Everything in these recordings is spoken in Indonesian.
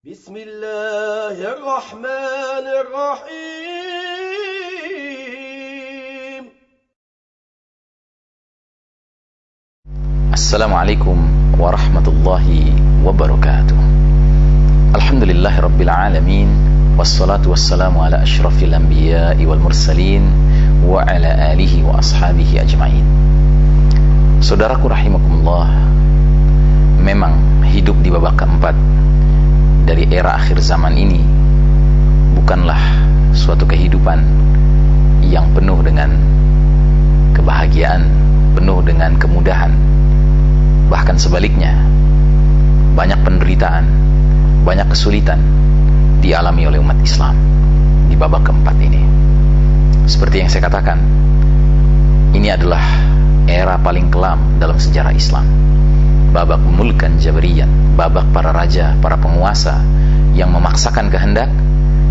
بسم الله الرحمن الرحيم. Assalamualaikum warahmatullahi wabarakatuh. Alhamdulillahi rabbil alamin, wassalatu wassalamu ala asyrafil anbiya'i wal mursalin wa ala alihi wa ashabihi ajma'in. Saudaraku rahimakumullah, memang hidup di babak keempat dari era akhir zaman ini bukanlah suatu kehidupan yang penuh dengan kebahagiaan, penuh dengan kemudahan. Bahkan sebaliknya, banyak penderitaan, banyak kesulitan dialami oleh umat Islam di babak keempat ini. Seperti yang saya katakan, ini adalah era paling kelam dalam sejarah Islam. Babak mulkan jabariyan, babak para raja, para penguasa yang memaksakan kehendak,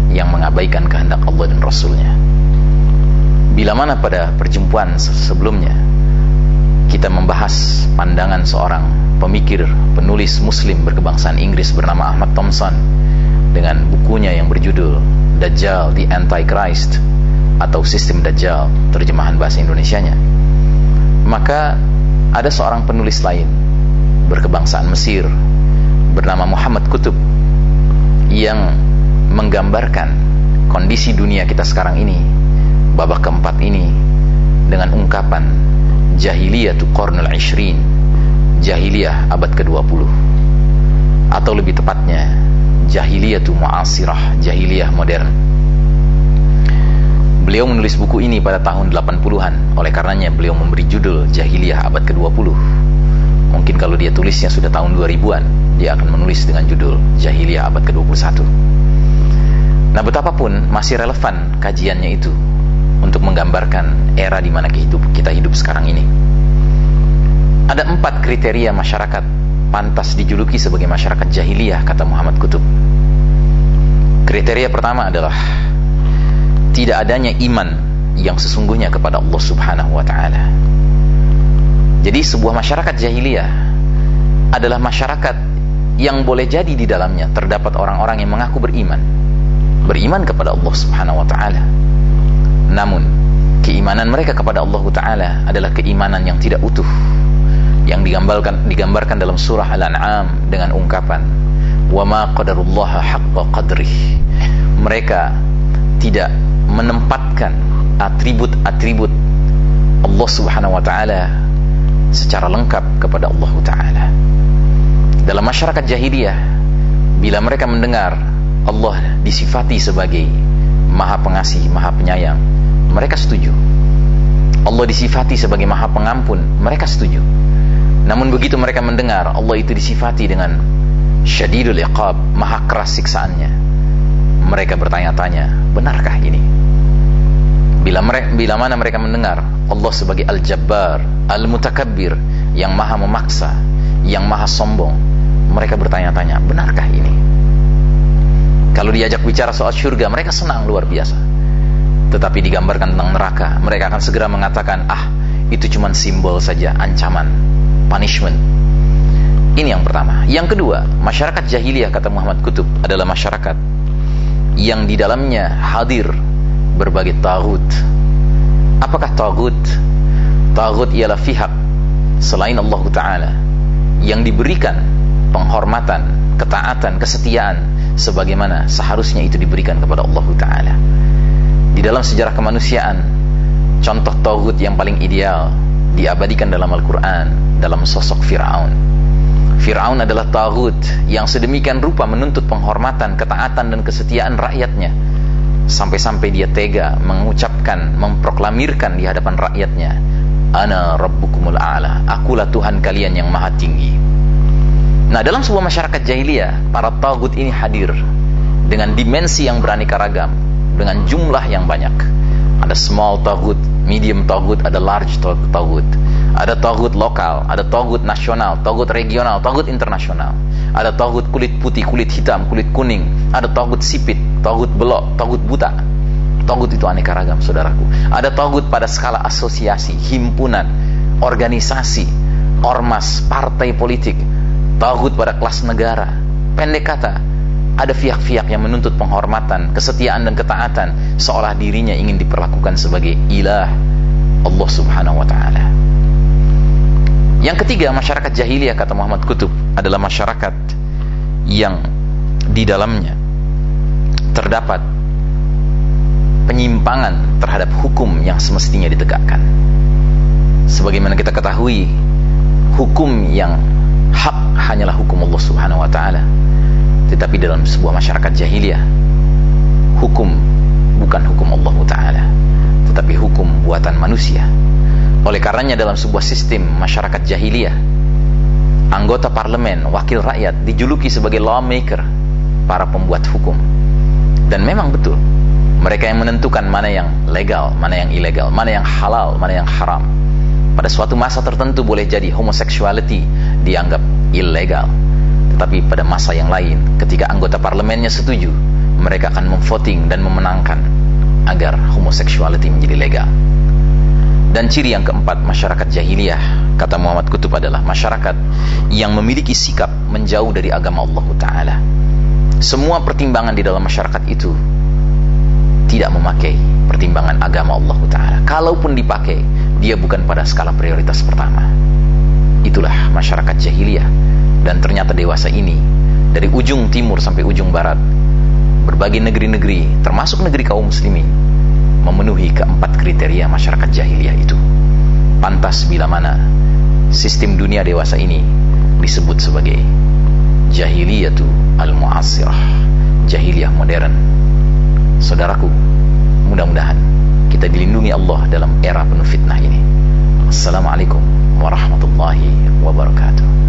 yang mengabaikan kehendak Allah dan Rasulnya. Bila mana pada perjumpaan sebelumnya kita membahas pandangan seorang pemikir, penulis muslim berkebangsaan Inggris bernama Ahmad Thompson dengan bukunya yang berjudul Dajjal the Antichrist atau Sistem Dajjal, terjemahan bahasa Indonesianya, maka ada seorang penulis lain berkebangsaan Mesir bernama Muhammad Qutb yang menggambarkan kondisi dunia kita sekarang ini, babak keempat ini, dengan ungkapan Jahiliyatu Qarnul Ishrin, Jahiliyah abad ke-20, atau lebih tepatnya Jahiliyatu Mu'asirah, Jahiliyah modern. Beliau menulis buku ini pada tahun 80-an, oleh karenanya beliau memberi judul Jahiliyah abad ke-20. Mungkin kalau dia tulisnya sudah tahun 2000-an, dia akan menulis dengan judul Jahiliyah abad ke-21. Nah, betapapun masih relevan kajiannya itu untuk menggambarkan era di mana kita hidup sekarang ini. Ada 4 kriteria masyarakat pantas dijuluki sebagai masyarakat jahiliyah, kata Muhammad Qutb. Kriteria pertama adalah tidak adanya iman yang sesungguhnya kepada Allah Subhanahu wa ta'ala. Jadi sebuah masyarakat jahiliyah adalah masyarakat yang boleh jadi di dalamnya terdapat orang-orang yang mengaku beriman kepada Allah Subhanahu wa ta'ala. Namun keimanan mereka kepada Allah ta'ala adalah keimanan yang tidak utuh, yang digambarkan dalam surah Al-An'am dengan ungkapan wa ma qadarullaha haqqa qadrih. Mereka tidak menempatkan atribut-atribut Allah Subhanahu wa ta'ala secara lengkap kepada Allah Ta'ala. Dalam masyarakat jahiliyah, bila mereka mendengar Allah disifati sebagai Maha Pengasih, Maha Penyayang, mereka setuju. Allah disifati sebagai Maha Pengampun, mereka setuju. Namun begitu mereka mendengar Allah itu disifati dengan Syadidul Iqab, Maha keras siksaannya, mereka bertanya-tanya, benarkah ini? Bila mana mereka mendengar Allah sebagai Al-Jabbar, Al-Mutakabbir, yang maha memaksa, yang maha sombong, mereka bertanya-tanya, benarkah ini? Kalau diajak bicara soal surga, mereka senang luar biasa. Tetapi digambarkan tentang neraka, mereka akan segera mengatakan, itu cuma simbol saja, ancaman, punishment. Ini yang pertama. Yang kedua, masyarakat jahiliyah, kata Muhammad Qutb, adalah masyarakat yang di dalamnya hadir berbagai taghut. Apakah taghut? Taghut ialah pihak selain Allah Ta'ala yang diberikan penghormatan, ketaatan, kesetiaan sebagaimana seharusnya itu diberikan kepada Allah Ta'ala. Di dalam sejarah kemanusiaan, contoh taghut yang paling ideal diabadikan dalam Al-Quran dalam sosok Fir'aun. Fir'aun adalah taghut yang sedemikian rupa menuntut penghormatan, ketaatan dan kesetiaan rakyatnya, sampai-sampai dia tega mengucapkan, memproklamirkan di hadapan rakyatnya, Ana Rabbukumul A'la, akulah Tuhan kalian yang maha tinggi. Nah, dalam sebuah masyarakat jahiliyah, para taghut ini hadir dengan dimensi yang beraneka ragam, dengan jumlah yang banyak. Ada small taghut, medium taghut, ada large taghut. Ada taghut lokal, ada taghut nasional, taghut regional, taghut internasional. Ada taghut kulit putih, kulit hitam, kulit kuning. Ada taghut sipit, taghut belok, taghut buta. Taghut itu aneka ragam, saudaraku. Ada taghut pada skala asosiasi, himpunan, organisasi, ormas, partai politik. Taghut pada kelas negara. Pendek kata, ada pihak-pihak yang menuntut penghormatan, kesetiaan dan ketaatan, seolah dirinya ingin diperlakukan sebagai ilah Allah subhanahu wa ta'ala. Yang ketiga, masyarakat jahiliyah, kata Muhammad Qutb, adalah masyarakat yang di dalamnya terdapat penyimpangan terhadap hukum yang semestinya ditegakkan. Sebagaimana kita ketahui, hukum yang hak hanyalah hukum Allah subhanahu wa ta'ala. Tetapi dalam sebuah masyarakat jahiliyah, hukum bukan hukum Allah ta'ala, tetapi hukum buatan manusia. Oleh karenanya dalam sebuah sistem masyarakat jahiliyah, anggota parlemen, wakil rakyat dijuluki sebagai lawmaker, para pembuat hukum. Dan memang betul, mereka yang menentukan mana yang legal, mana yang ilegal, mana yang halal, mana yang haram. Pada suatu masa tertentu boleh jadi homosexuality dianggap ilegal, tetapi pada masa yang lain, ketika anggota parlemennya setuju, mereka akan memvoting dan memenangkan agar homosexuality menjadi legal. Dan ciri yang keempat masyarakat jahiliyah, kata Muhammad Qutb, adalah masyarakat yang memiliki sikap menjauh dari agama Allah Ta'ala. Semua pertimbangan di dalam masyarakat itu tidak memakai pertimbangan agama Allah Ta'ala. Kalaupun dipakai, dia bukan pada skala prioritas pertama. Itulah masyarakat jahiliyah. Dan ternyata dewasa ini, dari ujung timur sampai ujung barat, berbagai negeri-negeri, termasuk negeri kaum muslimin, memenuhi keempat kriteria masyarakat jahiliyah itu. Pantas bila mana sistem dunia dewasa ini disebut sebagai jahiliyatu al-mu'asirah, jahiliyah modern. Saudaraku, mudah-mudahan kita dilindungi Allah dalam era penuh fitnah ini. Assalamualaikum warahmatullahi wabarakatuh.